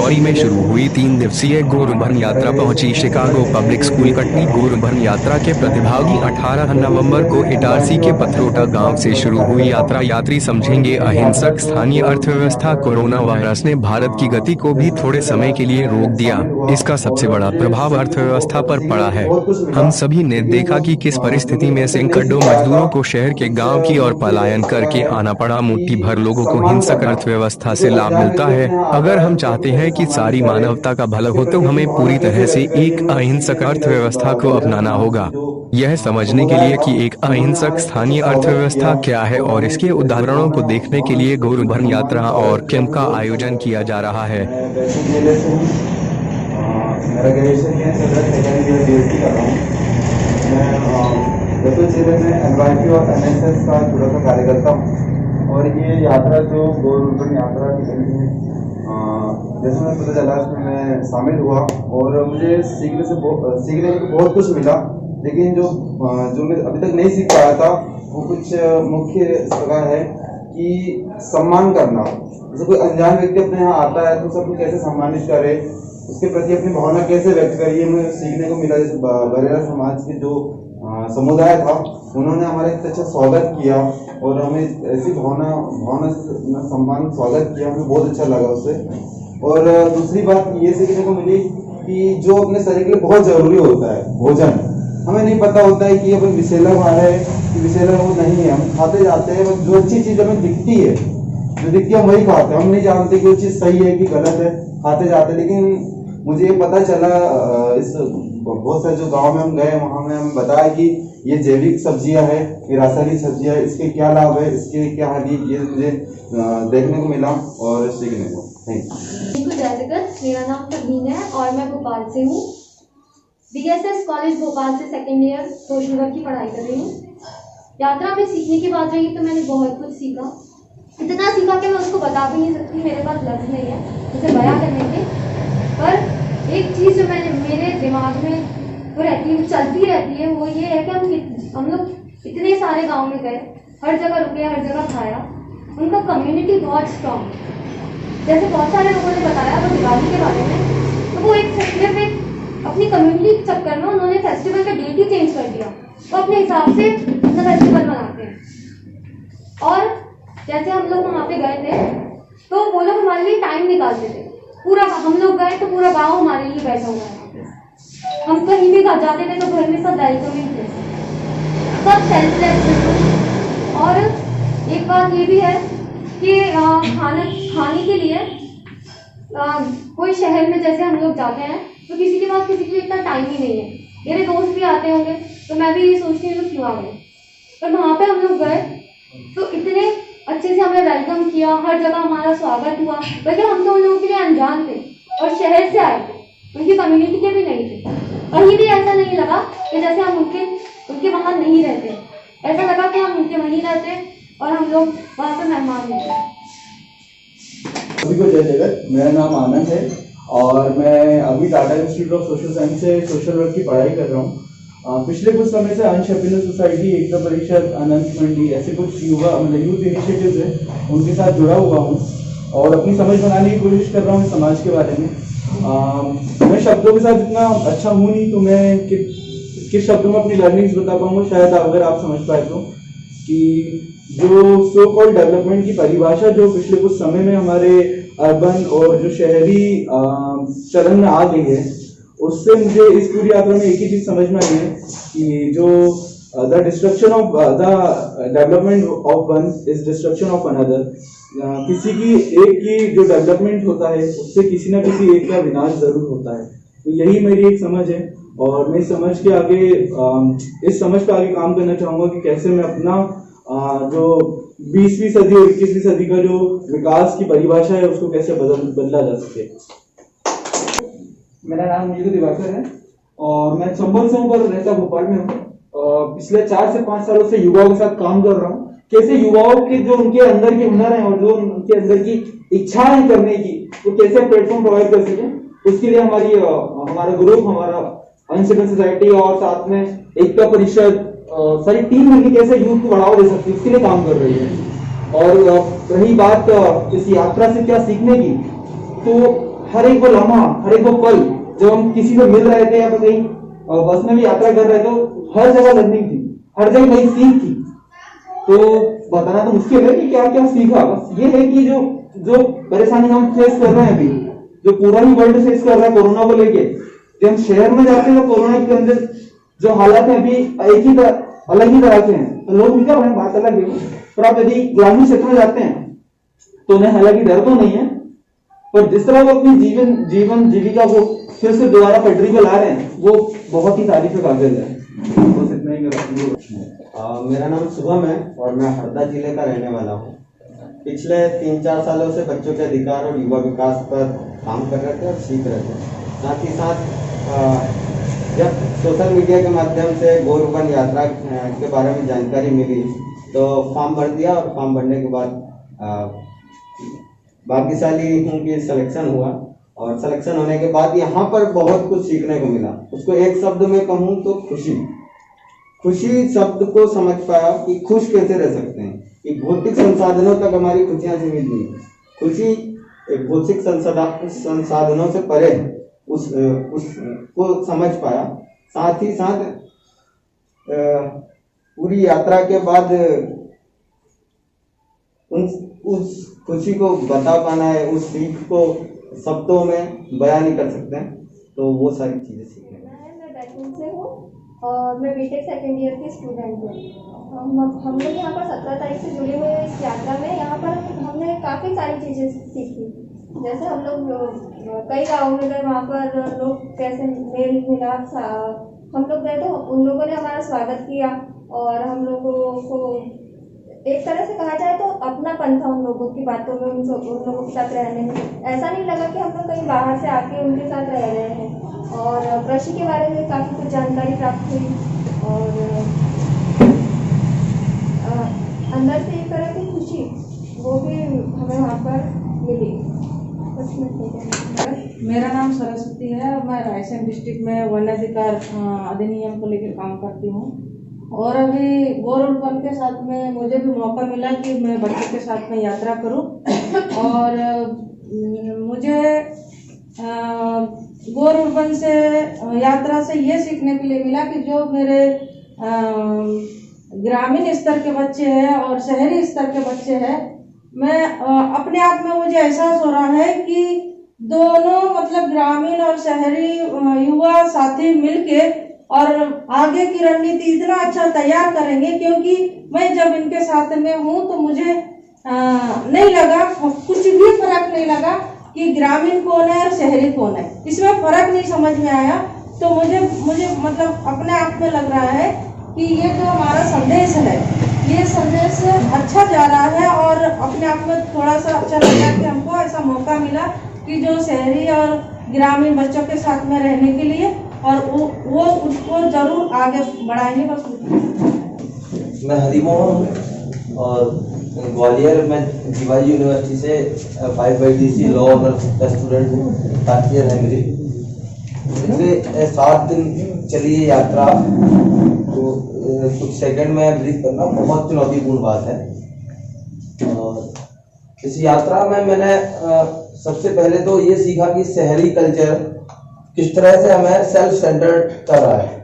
फरवरी में शुरू हुई 3 दिवसीय गौरवधन यात्रा पहुंची शिकागो पब्लिक स्कूल कटनी। गौरवधन यात्रा के प्रतिभागी 18 नवंबर को इटारसी के पथरोटा गांव से शुरू हुई यात्रा। यात्री समझेंगे अहिंसक स्थानीय अर्थव्यवस्था। कोरोना वायरस ने भारत की गति को भी थोड़े समय के लिए रोक दिया। इसका सबसे बड़ा प्रभाव अर्थव्यवस्था पर पड़ा है। हम सभी ने देखा कि किस परिस्थिति में सैकड़ों मजदूरों को शहर के गांव की ओर पलायन करके आना पड़ा। मुट्ठी भर लोगों को हिंसक अर्थव्यवस्था से लाभ मिलता है। अगर हम चाहते हैं कि सारी मानवता का भला हो तो हमें पूरी तरह से एक अहिंसक अर्थव्यवस्था को अपनाना होगा। यह समझने के लिए कि एक अहिंसक स्थानीय अर्थव्यवस्था क्या है और इसके उदाहरणों को देखने के लिए गौरवधन यात्रा और कैंप का आयोजन किया जा रहा है। मेरा ग्रेजुएशन है, सेकेंड ईयर बीएससी कर रहा हूँ। मैं बैतूल जिले में एनवाईपी और एनएसएस का जुड़ा हुआ कार्यकर्ता हूँ। और ये यात्रा जो गौरवधन यात्रा निकली है, जैसे मैं पता चला उसमें मैं शामिल हुआ और मुझे सीखने को बहुत कुछ मिला। लेकिन जो मैं अभी तक नहीं सीख पाया था वो कुछ मुख्य इस प्रकार है कि सम्मान करना। जैसे कोई अनजान व्यक्ति अपने यहाँ आता है तो सबको कैसे सम्मानित करे, उसके प्रति अपनी भावना कैसे व्यक्त करिए, मुझे सीखने को मिला। जैसे बरेला समाज के जो समुदाय था उन्होंने हमारा इतना अच्छा स्वागत किया और हमें ऐसी भावना से सम्मान स्वागत किया, हमें बहुत अच्छा लगा उससे। और दूसरी बात ये सीखने को मिली कि जो अपने शरीर के लिए बहुत जरूरी होता है भोजन, हमें नहीं पता होता है कि अपन विषैला खा रहे हैं कि विषैला वो नहीं है। हम खाते जाते हैं, बस जो अच्छी चीज हमें दिखती है हम वही खाते हैं। हम नहीं जानते कि वो चीज सही है कि गलत है, खाते जाते। लेकिन मुझे ये पता चला इस बहुत सारे जो गांव में हम गए वहां में हम बताया कि ये जैविक सब्जियां है, ये रासायनिक सब्जियां है, इसके क्या लाभ है, इसके क्या हानि, ये मुझे देखने को मिला और सीखने को। मेरा नाम तबीन है और मैं भोपाल से हूँ। बीएसएस कॉलेज भोपाल से सेकेंड ईयर सोशल वर्क की पढ़ाई कर रही हूँ। यात्रा में सीखने की बात रही तो मैंने बहुत कुछ सीखा, इतना सीखा कि मैं उसको बता भी नहीं सकती, मेरे पास लफ्ज़ नहीं है उसे बयां करने के। पर एक चीज़ जो मेरे दिमाग में वो रहती है, चलती रहती है, वो ये है कि हम लोग इतने सारे गांव में गए, हर जगह रुके, हर जगह खाया, उनका कम्युनिटी बहुत स्ट्रॉन्ग। जैसे बहुत सारे लोगों ने बताया वो दिवाली के बारे में, तो वो एक फेस्टिवल में अपनी कम्युनिटी के चक्कर में उन्होंने फेस्टिवल का डेट ही चेंज कर दिया। वो अपने हिसाब से अपना फेस्टिवल मनाते हैं। और जैसे हम लोग वहाँ पे गए थे तो वो लोग हमारे लिए टाइम निकालते थे। पूरा हम लोग गए तो पूरा गांव हमारे लिए बैठा हुआ है। हम कहीं भी जाते थे तो घर में सब वेलकमिंग थे, सब सेल्फलेस। और एक बात ये भी है कि खाने के लिए कोई शहर में जैसे हम लोग जाते हैं तो किसी के पास किसी के लिए इतना टाइम ही नहीं है। मेरे दोस्त भी आते होंगे तो मैं भी ये सोचती हूँ क्यों आ गए। पर वहाँ पे हम लोग गए तो इतने अच्छे से हमें वेलकम किया, हर जगह हमारा स्वागत हुआ। वैसे हम तो उन लोगों के लिए अनजान थे और शहर से आए थे, उनकी कम्युनिटी के भी नहीं थे। और ये भी ऐसा नहीं लगा कि जैसे हम उनके वहाँ नहीं रहते, ऐसा लगा कि हम उनके वहीं रहते और हम लोग वहाँ पर मेहमान होते। सभी को जय जगत। मेरा नाम आनंद है और मैं अभी Tata institute of social science से सोशल वर्क की पढ़ाई कर रहा हूँ। पिछले कुछ समय से अंश हैप्पीनेस सोसाइटी, एकता परिषद, अनंत मंडी, ऐसे कुछ यूथ इनिशिएटिव्स हैं, उनके साथ जुड़ा हुआ हूँ और अपनी समझ बनाने की कोशिश कर रहा हूँ समाज के बारे में। मैं शब्दों के साथ इतना अच्छा हूँ नहीं, तो मैं किस शब्दों में अपनी लर्निंग्स बता पाऊँगा शायद अगर आप समझ पाए तो, कि जो सो कॉल्ड डेवलपमेंट की परिभाषा जो पिछले कुछ समय में हमारे अर्बन और जो शहरी चलन में आ गई है, उससे मुझे इस पूरी यात्रा में एक ही चीज समझ में आई है कि जो the destruction of the development of one is destruction of another. किसी की एक की जो डेवलपमेंट होता है उससे किसी ना किसी एक का विनाश जरूर होता है। तो यही मेरी एक समझ है और मैं इस समझ पे आगे काम करना चाहूँगा कि कैसे मैं अपना जो 20वीं सदी और 21वीं सदी का जो विकास की परिभाषा है उसको कैसे बदला जा सके। मेरा नाम नीलू दिवाकर है और मैं चंबल से हूँ पर रहता भोपाल में हूँ। पिछले 4 से 5 सालों से युवाओं के साथ काम कर रहा हूँ। कैसे युवाओं के जो उनके अंदर के हुनर है और जो उनके अंदर की इच्छा है करने की, वो कैसे प्लेटफॉर्म प्रोवाइड कर सके, उसके लिए हमारा ग्रुप, हमारा अंश हैप्पीनेस सोसाइटी और साथ में एकता परिषद सारी टीम मिलकर कैसे यूथ को बढ़ावा दे सकती है उसके लिए काम कर रही है। और रही बात इस यात्रा से क्या सीखने की, तो हर एक वो लम्हा, हर एक वो पल जब हम किसी से मिल रहे थे या फिर कहीं बस में भी यात्रा कर रहे थे, तो हर जगह लर्निंग थी, हर जगह नई सीख थी। तो बताना तो मुश्किल है कि क्या क्या सीखा। बस ये है कि जो परेशानी हम फेस कर रहे हैं अभी, जो पूरा ही वर्ल्ड फेस कर रहा है कोरोना को लेके, जब हम शहर में जाते हैं तो कोरोना के अंदर जो हालात है अभी एक ही अलग ही तरह के हैं, तो लोग निकल रहे हैं, बात अलग है। पर आप यदि ग्रामीण क्षेत्र में जाते हैं तो उन्हें हालांकि डर तो नहीं है, पर जिस तरह वो अपनी जीवन जीविका को फिर से दोबारा पटरी पे ला रहे हैं, वो बहुत ही तारीफ के काबिल है। बस इतना ही मेरा नाम शुभम है और मैं हरदा जिले का रहने वाला हूँ। पिछले 3-4 सालों से बच्चों के अधिकार और युवा विकास पर काम कर रहे थे और सीख रहे थे। साथ ही साथ जब सोशल मीडिया के माध्यम से गौर वन यात्रा के बारे में जानकारी मिली तो फॉर्म भर दिया, और फॉर्म भरने के बाद भाग्यशाली हूँ कि सिलेक्शन हुआ, और सिलेक्शन होने के बाद यहाँ पर बहुत कुछ सीखने को मिला। उसको एक शब्द में कहूँ तो खुशी शब्द को समझ पाया कि खुश कैसे रह सकते हैं, कि भौतिक संसाधनों तक हमारी खुशियाँ सीमित नहीं है। खुशी एक भौतिक संसाधनों से परे है, उसको समझ पाया। साथ ही साथ पूरी यात्रा के बाद उस खुशी को बता पाना है, उस सीख को शब्दों में बयान नहीं कर सकते हैं, तो वो सारी चीजें सीखने मैं बैतूल से हूँ और मैं बीटेक सेकेंड ईयर की स्टूडेंट हूँ। हम लोग यहाँ पर 17 तारीख से जुड़े हुए इस यात्रा में, यहाँ पर हमने काफ़ी सारी चीज़ें सीखी। जैसे हम लोग कई गाँव में गए, वहाँ पर लोग कैसे मेल मिलाप, हम लोग गए तो उन लोगों ने हमारा स्वागत किया और हम लोगों को एक तरह से कहा जाए तो अपनापन था उन लोगों की बातों में, उन लोगों के साथ रहने में। ऐसा नहीं लगा कि हम लोग कहीं बाहर से आके उनके साथ रह रहे हैं। और कृषि के बारे में काफ़ी कुछ जानकारी प्राप्त हुई और अंदर से एक तरह की खुशी वो भी हमें वहाँ पर मिली। मेरा नाम सरस्वती है और मैं रायसेन डिस्ट्रिक्ट में वन अधिकार अधिनियम को लेकर काम करती हूँ। और अभी गौर वन के साथ में मुझे भी मौका मिला कि मैं बच्चों के साथ में यात्रा करूं, और मुझे गौर वन से यात्रा से ये सीखने के लिए मिला कि जो मेरे ग्रामीण स्तर के बच्चे हैं और शहरी स्तर के बच्चे हैं, मैं अपने आप में मुझे एहसास हो रहा है कि दोनों मतलब ग्रामीण और शहरी युवा साथी मिलके और आगे की रणनीति इतना अच्छा तैयार करेंगे, क्योंकि मैं जब इनके साथ में हूँ तो मुझे नहीं लगा, कुछ भी फर्क नहीं लगा कि ग्रामीण कौन है और शहरी कौन है, इसमें फर्क नहीं समझ में आया। तो मुझे मतलब अपने आप में लग रहा है कि ये जो हमारा संदेश है, ये संदेश अच्छा जा रहा है, और अपने आप में थोड़ा सा अच्छा लगा कि हमको ऐसा मौका मिला कि जो शहरी और ग्रामीण बच्चों के साथ में रहने के लिए, और वो उसको जरूर आगे बढ़ाएंगे। बस मैं हरिमोहन हूँ और ग्वालियर में जीवाजी यूनिवर्सिटी से 5/DC लॉ ऑनर्स का स्टूडेंट हूँ। फर्स्ट ईयर है मेरी। पिछले 7 दिन चली ये यात्रा, तो कुछ सेकंड में ब्रीफ करना बहुत चुनौतीपूर्ण बात है। और इस यात्रा में मैंने सबसे पहले तो ये सीखा कि शहरी कल्चर किस तरह से हमें सेल्फ सेंटर्ड कर रहा है।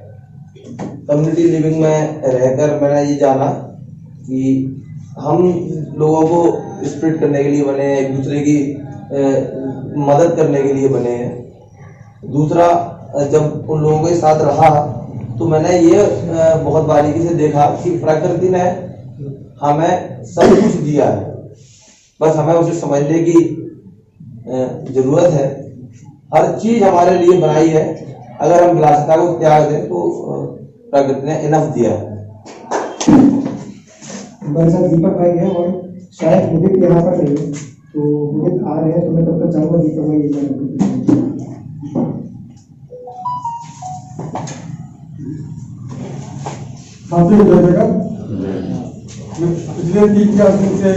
कम्युनिटी लिविंग में रहकर मैंने ये जाना कि हम लोगों को स्प्रिट करने के लिए बने हैं, एक दूसरे की मदद करने के लिए बने हैं। दूसरा, जब उन लोगों के साथ रहा तो मैंने ये बहुत बारीकी से देखा कि प्रकृति ने हमें सब कुछ दिया है, बस हमें उसे समझने की जरूरत है। हर चीज हमारे लिए बनाई है, अगर हम विलासिता को त्याग दें तो प्रकृति ने इनफ दिया है। हमारे साथ दीपक भाई है और शायद उदित यहाँ पर नहीं है, तो उदित आ रहे हैं, तो मैं तब तक चाहूँगा दीपक भाई काफी जगह पिछले 3-4 दिन से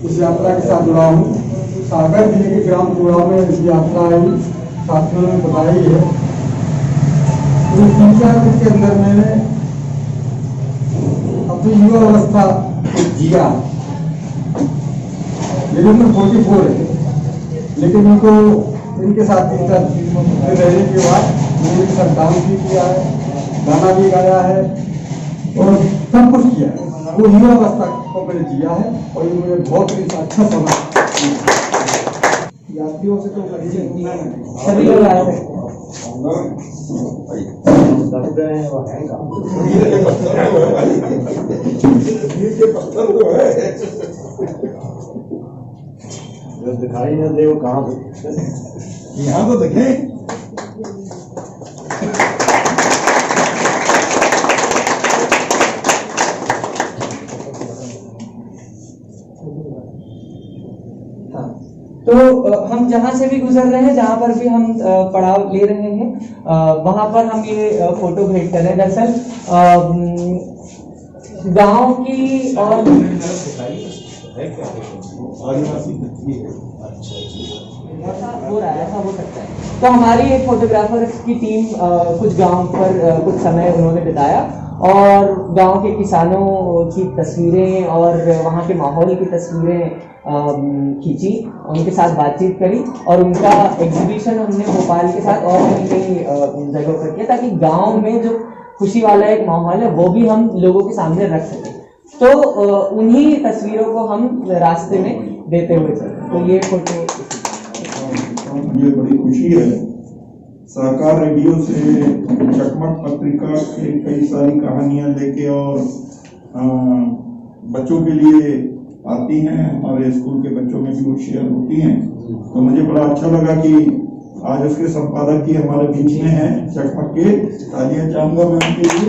इस यात्रा के साथ जुड़ा हूँ। सागर जिले के ग्राम चूड़ा में इस यात्रा आई, साथियों ने बताई है। इस 3-4 दिन के अंदर मैंने अपनी युवा अवस्था जिया। मेरी उम्र 44 है, लेकिन उनको इनके साथ 3 साल में रहने के बाद मैंने इनके साथ डांस भी किया है, गाना भी गाया है और सब कुछ किया है। वो युवावस्था को मैंने जिया है और ये मुझे बहुत ही अच्छा समझ। यात्रियों से तो सभी लोग आए थे। जो दिखाई न दे वो कहाँ से यहाँ तो देखें। तो हम जहाँ से भी गुजर रहे हैं, जहाँ पर भी हम पड़ाव ले रहे हैं, वहाँ पर हम ये फोटो भेंट कर रहे हैं। दरअसल गांव की और ऐसा हो सकता है। तो हमारी एक फोटोग्राफर की टीम कुछ गांव पर कुछ समय उन्होंने बिताया और गांव के किसानों की तस्वीरें और वहाँ के माहौल की तस्वीरें खींची, उनके साथ बातचीत करी और उनका एग्जीबिशन हमने भोपाल के साथ और कई जगहों पर किया ताकि गांव में जो खुशी वाला एक माहौल है वो भी हम लोगों के सामने रख सकें। तो उन्हीं तस्वीरों को हम रास्ते में देते हुए चले। तो ये फोटो मुझे बड़ी खुशी है। सहकार रेडियो से चकमक पत्रिका के कई सारी कहानियां लेके और बच्चों के लिए आती हैं, हमारे स्कूल के बच्चों में भी वो शेयर होती हैं। तो मुझे बड़ा अच्छा लगा कि आज उसके संपादक की हमारे बीच में है चकमक के। तालियां चाहूंगा मैं उनके लिए।